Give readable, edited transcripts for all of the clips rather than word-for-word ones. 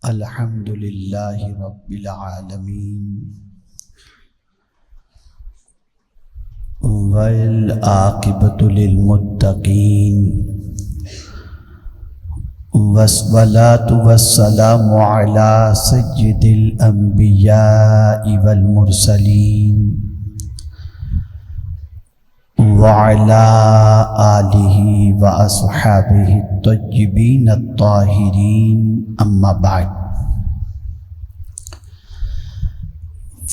الحمد للہ رب العالمین والعاقبۃ للمتقین والصلاة والسلام علی سید الانبیاء والمرسلین وعلى آلہ واصحابہ الطیبین الطاہرین اما بعد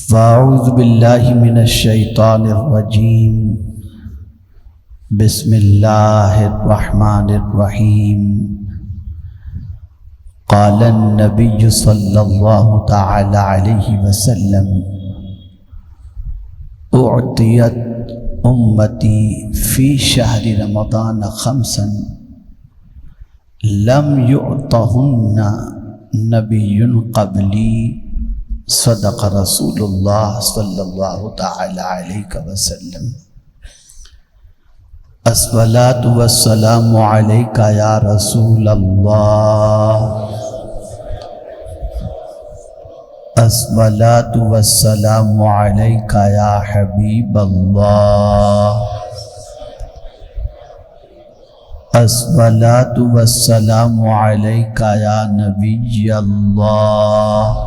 فاعوذ باللہ من الشیطان الرجیم بسم اللہ الرحمن الرحیم قال النبی صلی اللہ تعالی علیہ وسلم اعطیت امتی فی شہر رمضان خمسا لم یعطہن نبی قبلی صدق رسول اللہ صلی اللہ تعالی علیہ وسلم الصلاۃ والسلام علیک یا رسول اللہ الصلاۃ والسلام علیک یا حبیب اللہ الصلاۃ والسلام علیک یا نبی اللہ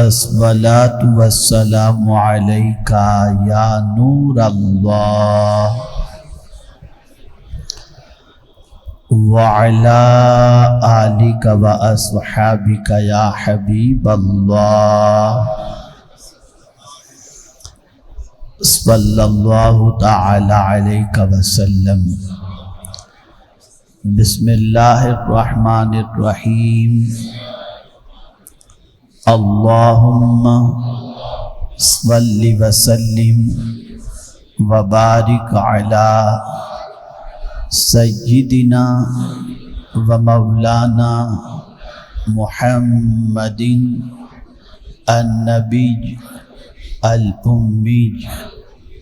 الصلاۃ والسلام علیک یا نور اللہ وعلی آلک واصحابک یا حبیب اللہ صلی اللہ تعالی علیہ وسلم بسم اللہ الرحمن الرحیم اللہم صلی وسلم وبارک علی سیدنا و مولانا محمد النبی الامی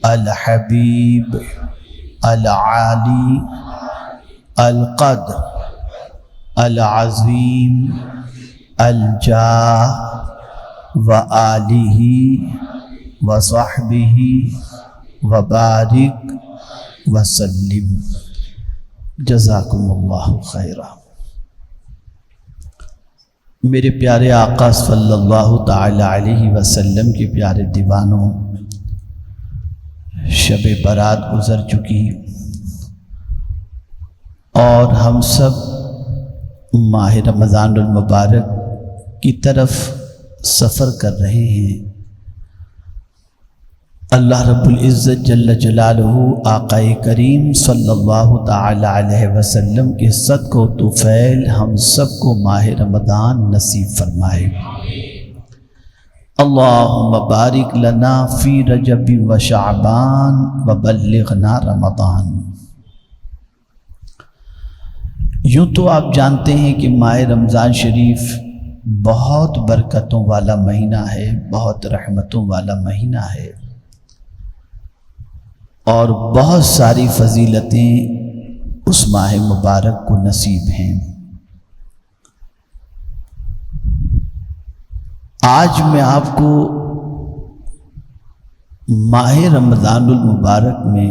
الحبیب العالی القدر العظیم الجاہ و آلہ و صحبہ وبارک وسلم جزاکم اللہ خیرا۔ میرے پیارے آقا صلی اللہ تعالی علیہ وسلم کے پیارے دیوانوں، شب برات گزر چکی اور ہم سب ماہ رمضان المبارک کی طرف سفر کر رہے ہیں۔ اللہ رب العزت جل جلالہ آقا کریم صلی اللہ تعالی علیہ وسلم کے صدقہ و طفیل ہم سب کو ماہ رمضان نصیب فرمائے۔ اللہم بارک لنا فی رجب و شعبان وبلغنا رمضان۔ یوں تو آپ جانتے ہیں کہ ماہ رمضان شریف بہت برکتوں والا مہینہ ہے، بہت رحمتوں والا مہینہ ہے، اور بہت ساری فضیلتیں اس ماہ مبارک کو نصیب ہیں۔ آج میں آپ کو ماہ رمضان المبارک میں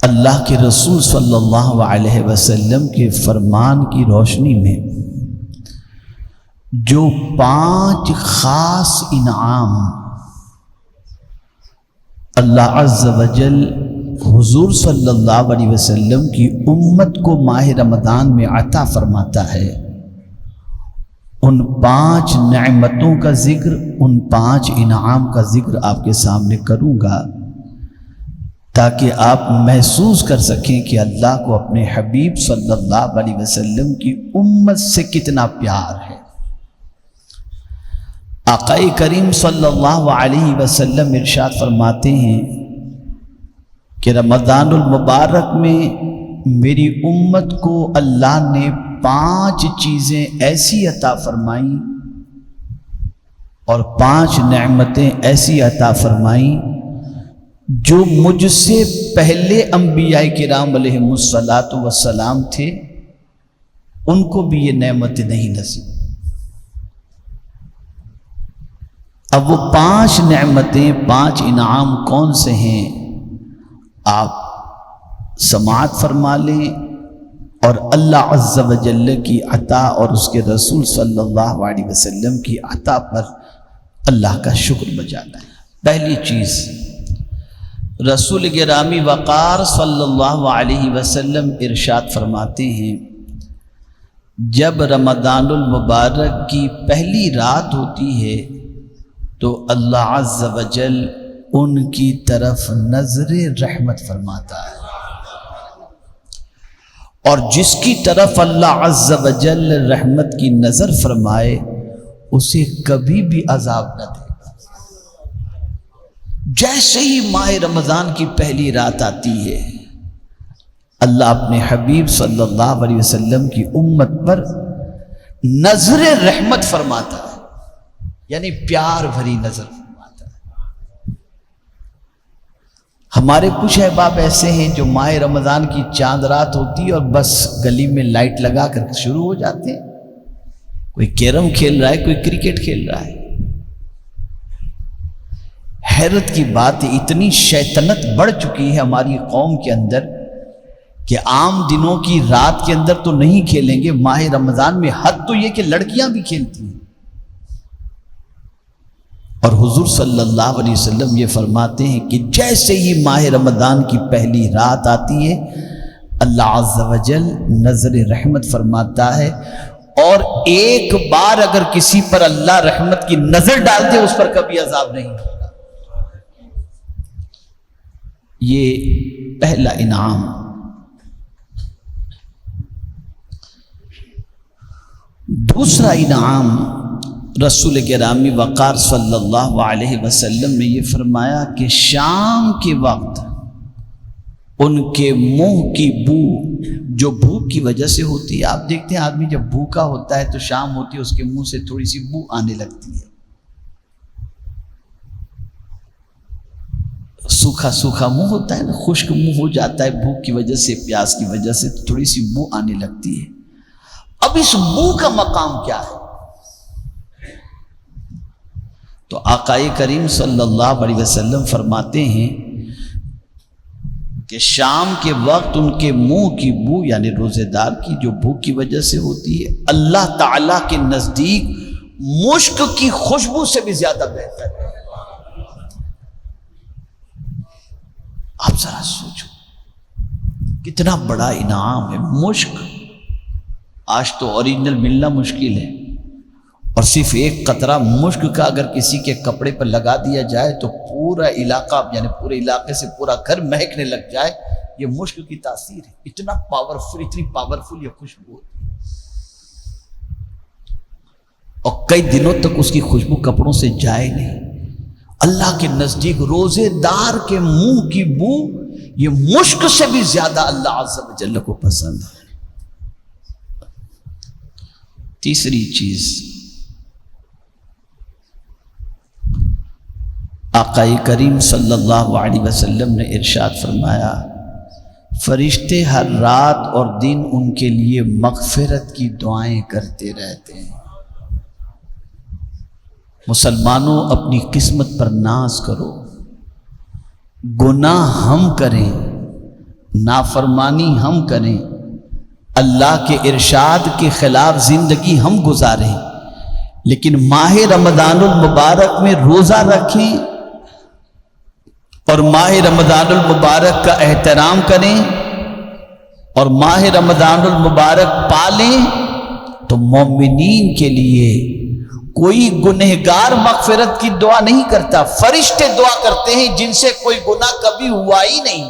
اللہ کے رسول صلی اللہ علیہ وسلم کے فرمان کی روشنی میں جو 5 خاص انعام اللہ عز و جل حضور صلی اللہ علیہ وسلم کی امت کو ماہ رمضان میں عطا فرماتا ہے، ان 5 نعمتوں کا ذکر، ان 5 انعام کا ذکر آپ کے سامنے کروں گا تاکہ آپ محسوس کر سکیں کہ اللہ کو اپنے حبیب صلی اللہ علیہ وسلم کی امت سے کتنا پیار ہے۔ آقا کریم صلی اللہ علیہ وسلم ارشاد فرماتے ہیں کہ رمضان المبارک میں میری امت کو اللہ نے 5 چیزیں ایسی عطا فرمائیں اور 5 نعمتیں ایسی عطا فرمائیں جو مجھ سے پہلے انبیاء کرام علیہم الصلاۃ والسلام تھے ان کو بھی یہ نعمت نہیں نصیب۔ اب وہ 5 نعمتیں، 5 انعام کون سے ہیں؟ آپ سماعت فرما لیں اور اللہ عز و جل کی عطا اور اس کے رسول صلی اللہ علیہ وسلم کی عطا پر اللہ کا شکر بجا لائیں۔ پہلی چیز، رسول گرامی وقار صلی اللہ علیہ وسلم ارشاد فرماتے ہیں جب رمضان المبارک کی پہلی رات ہوتی ہے تو اللہ عز و جل ان کی طرف نظر رحمت فرماتا ہے، اور جس کی طرف اللہ عز و جل رحمت کی نظر فرمائے اسے کبھی بھی عذاب نہ دے۔ جیسے ہی ماہ رمضان کی پہلی رات آتی ہے اللہ اپنے حبیب صلی اللہ علیہ وسلم کی امت پر نظر رحمت فرماتا ہے، یعنی پیار بھری نظر فرماتا ہے۔ ہمارے کچھ احباب ایسے ہیں جو ماہ رمضان کی چاند رات ہوتی ہے اور بس گلی میں لائٹ لگا کر شروع ہو جاتے ہیں، کوئی کیرم کھیل رہا ہے، کوئی کرکٹ کھیل رہا ہے۔ حیرت کی بات ہے، اتنی شیطنت بڑھ چکی ہے ہماری قوم کے اندر کہ عام دنوں کی رات کے اندر تو نہیں کھیلیں گے، ماہ رمضان میں حد تو یہ کہ لڑکیاں بھی کھیلتی ہیں۔ اور حضور صلی اللہ علیہ وسلم یہ فرماتے ہیں کہ جیسے ہی ماہ رمضان کی پہلی رات آتی ہے اللہ عز و جل نظر رحمت فرماتا ہے، اور ایک بار اگر کسی پر اللہ رحمت کی نظر ڈالتے اس پر کبھی عذاب نہیں ہوگا۔ یہ پہلا انعام۔ دوسرا انعام، رسول گرامی وقار صلی اللہ علیہ وسلم نے یہ فرمایا کہ شام کے وقت ان کے منہ کی بو، جو بھوک کی وجہ سے ہوتی ہے، آپ دیکھتے ہیں آدمی جب بھوکا ہوتا ہے تو شام ہوتی ہے اس کے منہ سے تھوڑی سی بو آنے لگتی ہے، سوکھا سوکھا منہ ہوتا ہے نا، خشک منہ ہو جاتا ہے بھوک کی وجہ سے، پیاس کی وجہ سے تھوڑی سی بو آنے لگتی ہے۔ اب اس بو کا مقام کیا ہے؟ تو آقا کریم صلی اللہ علیہ وسلم فرماتے ہیں کہ شام کے وقت ان کے منہ کی بو، یعنی روزے دار کی جو بھوک کی وجہ سے ہوتی ہے، اللہ تعالیٰ کے نزدیک مشک کی خوشبو سے بھی زیادہ بہتر ہے۔ آپ ذرا سوچو کتنا بڑا انعام ہے مشک۔ آج تو اوریجنل ملنا مشکل ہے، اور صرف ایک قطرہ مشک کا اگر کسی کے کپڑے پر لگا دیا جائے تو پورا علاقہ، یعنی پورے علاقے سے پورا گھر مہکنے لگ جائے۔ یہ مشک کی تاثیر ہے، اتنا پاورفل، اتنی پاورفل یہ خوشبو ہوتی ہے، اور کئی دنوں تک اس کی خوشبو کپڑوں سے جائے نہیں۔ اللہ کے نزدیک روزے دار کے منہ کی بو یہ مشک سے بھی زیادہ اللہ عز و جل کو پسند ہے۔ تیسری چیز، آقا کریم صلی اللہ علیہ وسلم نے ارشاد فرمایا فرشتے ہر رات اور دن ان کے لیے مغفرت کی دعائیں کرتے رہتے ہیں۔ مسلمانوں اپنی قسمت پر ناز کرو، گناہ ہم کریں، نافرمانی ہم کریں، اللہ کے ارشاد کے خلاف زندگی ہم گزاریں، لیکن ماہ رمضان المبارک میں روزہ رکھیں اور ماہ رمضان المبارک کا احترام کریں اور ماہ رمضان المبارک پالیں، تو مومنین کے لیے کوئی گنہگار مغفرت کی دعا نہیں کرتا، فرشتے دعا کرتے ہیں جن سے کوئی گناہ کبھی ہوا ہی نہیں،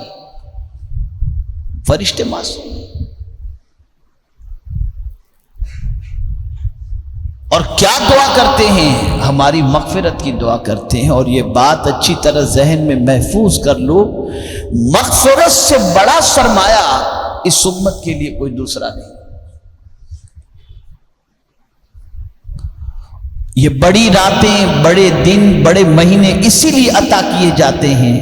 فرشتے معصوم۔ اور کیا دعا کرتے ہیں؟ ہماری مغفرت کی دعا کرتے ہیں، اور یہ بات اچھی طرح ذہن میں محفوظ کر لو، مغفرت سے بڑا سرمایہ اس امت کے لیے کوئی دوسرا نہیں۔ یہ بڑی راتیں، بڑے دن، بڑے مہینے اسی لیے عطا کیے جاتے ہیں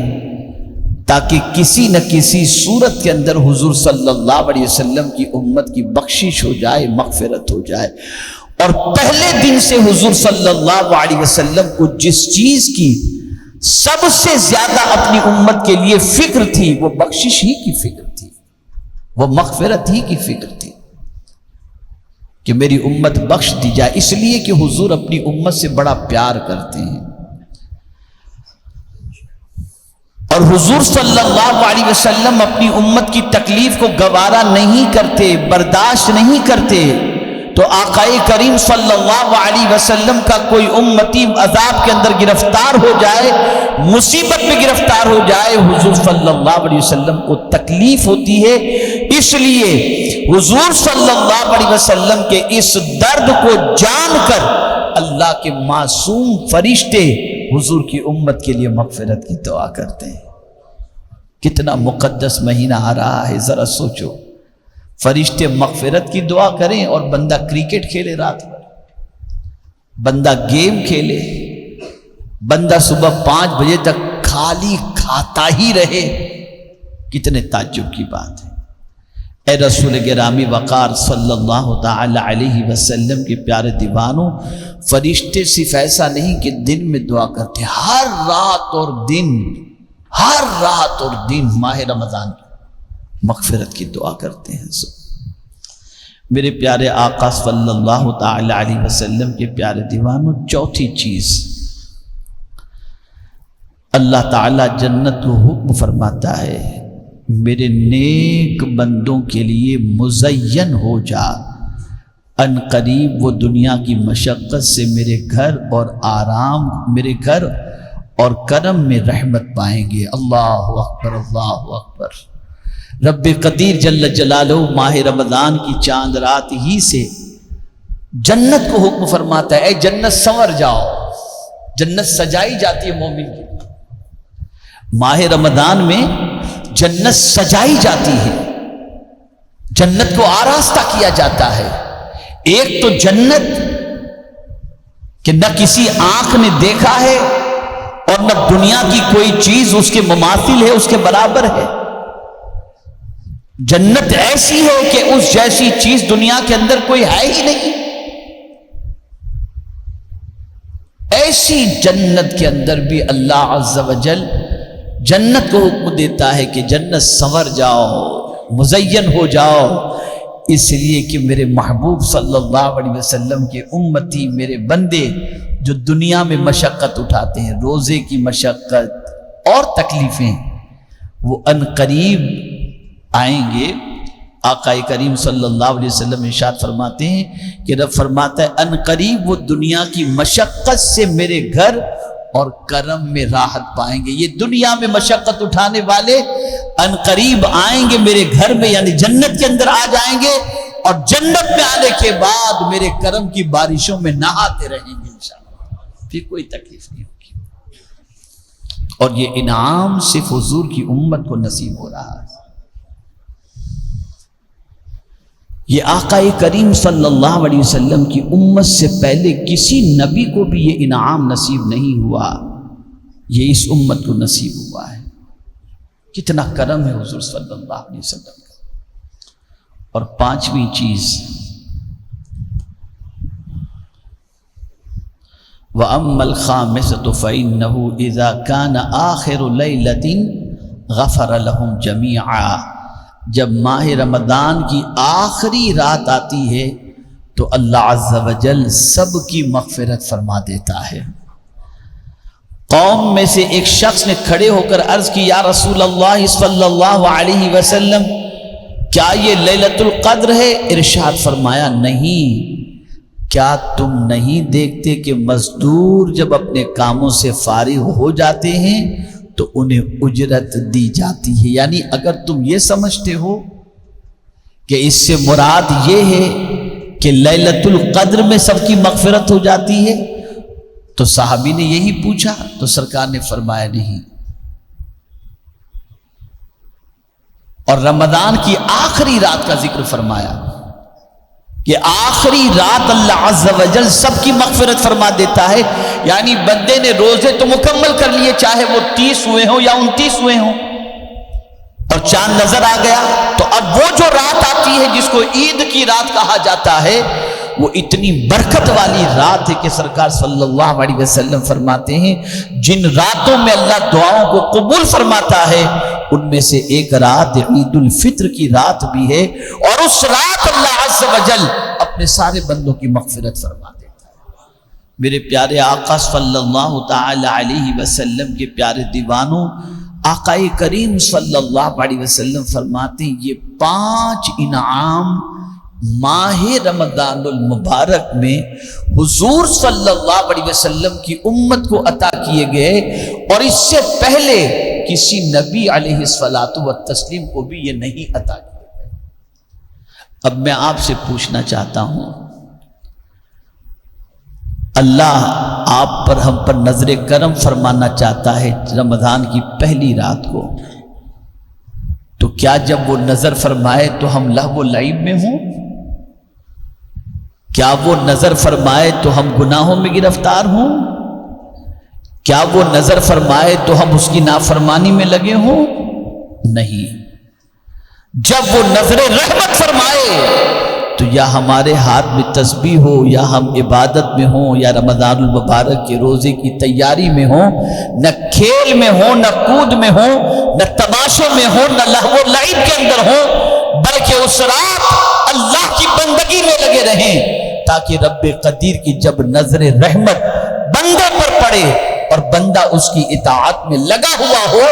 تاکہ کسی نہ کسی صورت کے اندر حضور صلی اللہ علیہ وسلم کی امت کی بخشش ہو جائے، مغفرت ہو جائے۔ اور پہلے دن سے حضور صلی اللہ علیہ وسلم کو جس چیز کی سب سے زیادہ اپنی امت کے لیے فکر تھی، وہ بخشش ہی کی فکر تھی، وہ مغفرت ہی کی فکر تھی کہ میری امت بخش دی جائے، اس لیے کہ حضور اپنی امت سے بڑا پیار کرتے ہیں۔ اور حضور صلی اللہ علیہ وسلم اپنی امت کی تکلیف کو گوارا نہیں کرتے، برداشت نہیں کرتے۔ تو آقا کریم صلی اللہ علیہ وسلم کا کوئی امتی عذاب کے اندر گرفتار ہو جائے، مصیبت میں گرفتار ہو جائے، حضور صلی اللہ علیہ وسلم کو تکلیف ہوتی ہے۔ اس لیے حضور صلی اللہ علیہ وسلم کے اس درد کو جان کر اللہ کے معصوم فرشتے حضور کی امت کے لیے مغفرت کی دعا کرتے ہیں۔ کتنا مقدس مہینہ آ رہا ہے، ذرا سوچو، فرشتے مغفرت کی دعا کریں اور بندہ کرکٹ کھیلے رات بھر، بندہ گیم کھیلے، بندہ صبح 5 بجے تک خالی کھاتا ہی رہے، کتنے تعجب کی بات ہے۔ اے رسول گرامی وقار صلی اللہ تعالی علیہ وسلم کے پیارے دیوانوں، فرشتے صرف ایسا نہیں کہ دن میں دعا کرتے، ہر رات اور دن ماہ رمضان مغفرت کی دعا کرتے ہیں۔ میرے پیارے آقا صلی اللہ تعالی علیہ وسلم کے پیارے دیوانوں، چوتھی چیز، اللہ تعالی جنت کو حکم فرماتا ہے، میرے نیک بندوں کے لیے مزین ہو جا، ان قریب وہ دنیا کی مشقت سے میرے گھر اور آرام، میرے گھر اور کرم میں رحمت پائیں گے۔ اللہ اکبر، اللہ اکبر۔ رب قدیر جل جلالہ ماہ رمضان کی چاند رات ہی سے جنت کو حکم فرماتا ہے، اے جنت سنور جاؤ۔ جنت سجائی جاتی ہے مومن کی، ماہ رمضان میں جنت سجائی جاتی ہے، جنت کو آراستہ کیا جاتا ہے۔ ایک تو جنت کہ نہ کسی آنکھ نے دیکھا ہے اور نہ دنیا کی کوئی چیز اس کے مماثل ہے، اس کے برابر ہے۔ جنت ایسی ہے کہ اس جیسی چیز دنیا کے اندر کوئی ہے ہی نہیں۔ ایسی جنت کے اندر بھی اللہ عز و جل جنت کو حکم دیتا ہے کہ جنت سنور جاؤ، مزین ہو جاؤ، اس لیے کہ میرے محبوب صلی اللہ علیہ وسلم کے امتی، میرے بندے جو دنیا میں مشقت اٹھاتے ہیں، روزے کی مشقت اور تکلیفیں، وہ ان قریب آئیں گے۔ آقا کریم صلی اللہ علیہ وسلم ارشاد فرماتے ہیں کہ رب فرماتا ہے ان قریب وہ دنیا کی مشقت سے میرے گھر اور کرم میں راحت پائیں گے۔ یہ دنیا میں مشقت اٹھانے والے ان قریب آئیں گے میرے گھر میں، یعنی جنت کے اندر آ جائیں گے، اور جنت میں آنے کے بعد میرے کرم کی بارشوں میں نہاتے رہیں گے انشاءاللہ، پھر کوئی تکلیف نہیں ہوگی۔ اور یہ انعام صرف حضور کی امت کو نصیب ہو رہا ہے۔ یہ آقا کریم صلی اللہ علیہ وسلم کی امت سے پہلے کسی نبی کو بھی یہ انعام نصیب نہیں ہوا، یہ اس امت کو نصیب ہوا ہے۔ کتنا کرم ہے حضور صلی اللہ علیہ وسلم کا۔ اور پانچویں چیز، وَأَمَّا الْخَامِسَةُ فَإِنَّهُ إِذَا كَانَ آخِرُ لَيْلَةٍ غَفَرَ لَهُمْ جَمِيعًا، جب ماہ رمضان کی آخری رات آتی ہے تو اللہ عز و جل سب کی مغفرت فرما دیتا ہے۔ قوم میں سے ایک شخص نے کھڑے ہو کر عرض کی، یا رسول اللہ صلی اللہ علیہ وسلم، کیا یہ لیلۃ القدر ہے؟ ارشاد فرمایا، نہیں۔ کیا تم نہیں دیکھتے کہ مزدور جب اپنے کاموں سے فارغ ہو جاتے ہیں تو انہیں اجرت دی جاتی ہے؟ یعنی اگر تم یہ سمجھتے ہو کہ اس سے مراد یہ ہے کہ لیلۃ القدر میں سب کی مغفرت ہو جاتی ہے، تو صحابی نے یہی پوچھا تو سرکار نے فرمایا نہیں، اور رمضان کی آخری رات کا ذکر فرمایا کہ آخری رات اللہ عز و جل سب کی مغفرت فرما دیتا ہے۔ یعنی بندے نے روزے تو مکمل کر لیے، چاہے وہ 30 ہوئے ہوں یا 29 ہوئے ہوں، اور چاند نظر آ گیا، تو اب وہ جو رات آتی ہے جس کو عید کی رات کہا جاتا ہے، وہ اتنی برکت والی رات ہے کہ سرکار صلی اللہ علیہ وسلم فرماتے ہیں جن راتوں میں اللہ دعاؤں کو قبول فرماتا ہے ان میں سے ایک رات عید الفطر کی رات بھی ہے، اور اس رات اللہ عز و جل اپنے سارے بندوں کی مغفرت فرما دیتا ہے۔ میرے پیارے آقا صلی اللہ تعالی علیہ وسلم کے پیارے دیوانوں، آقا کریم صلی اللہ علیہ وسلم فرماتے ہیں یہ 5 انعام ماہ رمضان المبارک میں حضور صلی اللہ علیہ وسلم کی امت کو عطا کیے گئے، اور اس سے پہلے کسی نبی علیہ الصلاۃ والتسلیم کو بھی یہ نہیں عطا کیے گئے۔ اب میں آپ سے پوچھنا چاہتا ہوں، اللہ آپ پر ہم پر نظر کرم فرمانا چاہتا ہے رمضان کی پہلی رات کو، تو کیا جب وہ نظر فرمائے تو ہم لہو و لعب میں ہوں؟ کیا وہ نظر فرمائے تو ہم گناہوں میں گرفتار ہوں؟ کیا وہ نظر فرمائے تو ہم اس کی نافرمانی میں لگے ہوں؟ نہیں۔ جب وہ نظر رحمت فرمائے تو یا ہمارے ہاتھ میں تسبیح ہو، یا ہم عبادت میں ہوں، یا رمضان المبارک کے روزے کی تیاری میں ہوں، نہ کھیل میں ہوں، نہ کود میں ہوں، نہ تماشوں میں ہوں، نہ لہو و لعب کے اندر ہوں، بلکہ اس رات اللہ کی بندگی میں لگے رہیں، تاکہ رب قدیر کی جب نظر رحمت بندے پر پڑے اور بندہ اس کی اطاعت میں لگا ہوا ہو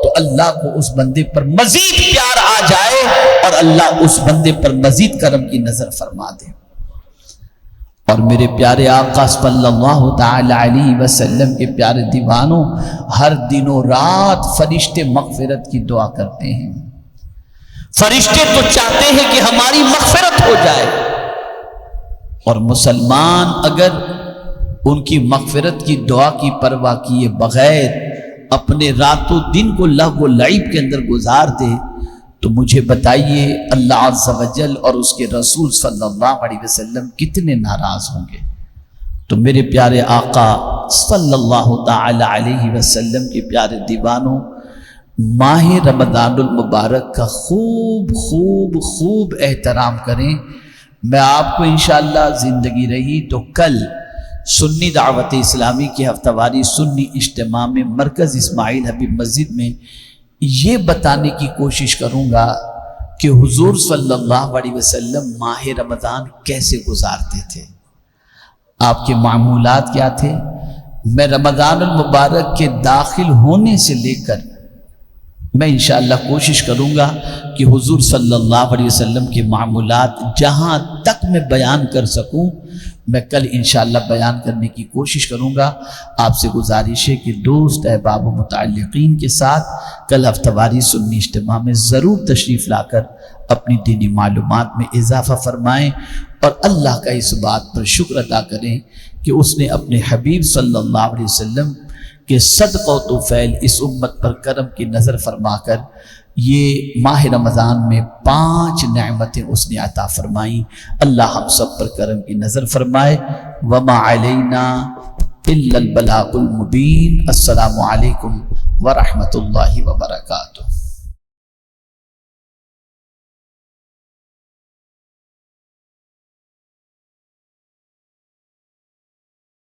تو اللہ کو اس بندے پر مزید پیار آ جائے اور اللہ اس بندے پر مزید کرم کی نظر فرما دے۔ اور میرے پیارے آقا صلی اللہ تعالی علیہ وسلم کے پیارے دیوانوں، ہر دن و رات فرشتے مغفرت کی دعا کرتے ہیں۔ فرشتے تو چاہتے ہیں کہ ہماری مغفرت ہو جائے، اور مسلمان اگر ان کی مغفرت کی دعا کی پرواہ کیے بغیر اپنے رات و دن کو لہو و لعب کے اندر گزار دے تو مجھے بتائیے اللہ عز و جل اور اس کے رسول صلی اللہ علیہ وسلم کتنے ناراض ہوں گے۔ تو میرے پیارے آقا صلی اللہ تعالی علیہ وسلم کے پیارے دیوانوں، ماہ رمضان المبارک کا خوب خوب خوب احترام کریں۔ میں آپ کو انشاءاللہ زندگی رہی تو کل سنی دعوت اسلامی کی ہفتہ واری سنی اجتماع میں مرکز اسماعیل حبیب مسجد میں یہ بتانے کی کوشش کروں گا کہ حضور صلی اللہ علیہ وسلم ماہ رمضان کیسے گزارتے تھے، آپ کے معمولات کیا تھے۔ میں رمضان المبارک کے داخل ہونے سے لے کر میں انشاءاللہ کوشش کروں گا کہ حضور صلی اللہ علیہ وسلم کے معمولات جہاں تک میں بیان کر سکوں میں کل انشاءاللہ بیان کرنے کی کوشش کروں گا۔ آپ سے گزارش ہے کہ دوست احباب و متعلقین کے ساتھ کل ہفتہ واری سنی اجتماع میں ضرور تشریف لا کر اپنی دینی معلومات میں اضافہ فرمائیں، اور اللہ کا اس بات پر شکر ادا کریں کہ اس نے اپنے حبیب صلی اللہ علیہ وسلم کہ صدقہ و طفیل اس امت پر کرم کی نظر فرما کر یہ ماہ رمضان میں 5 نعمتیں اس نے عطا فرمائیں۔ اللہ ہم سب پر کرم کی نظر فرمائے۔ وما علینا الا البلاغ المبین۔ السلام علیکم ورحمۃ اللہ وبرکاتہ۔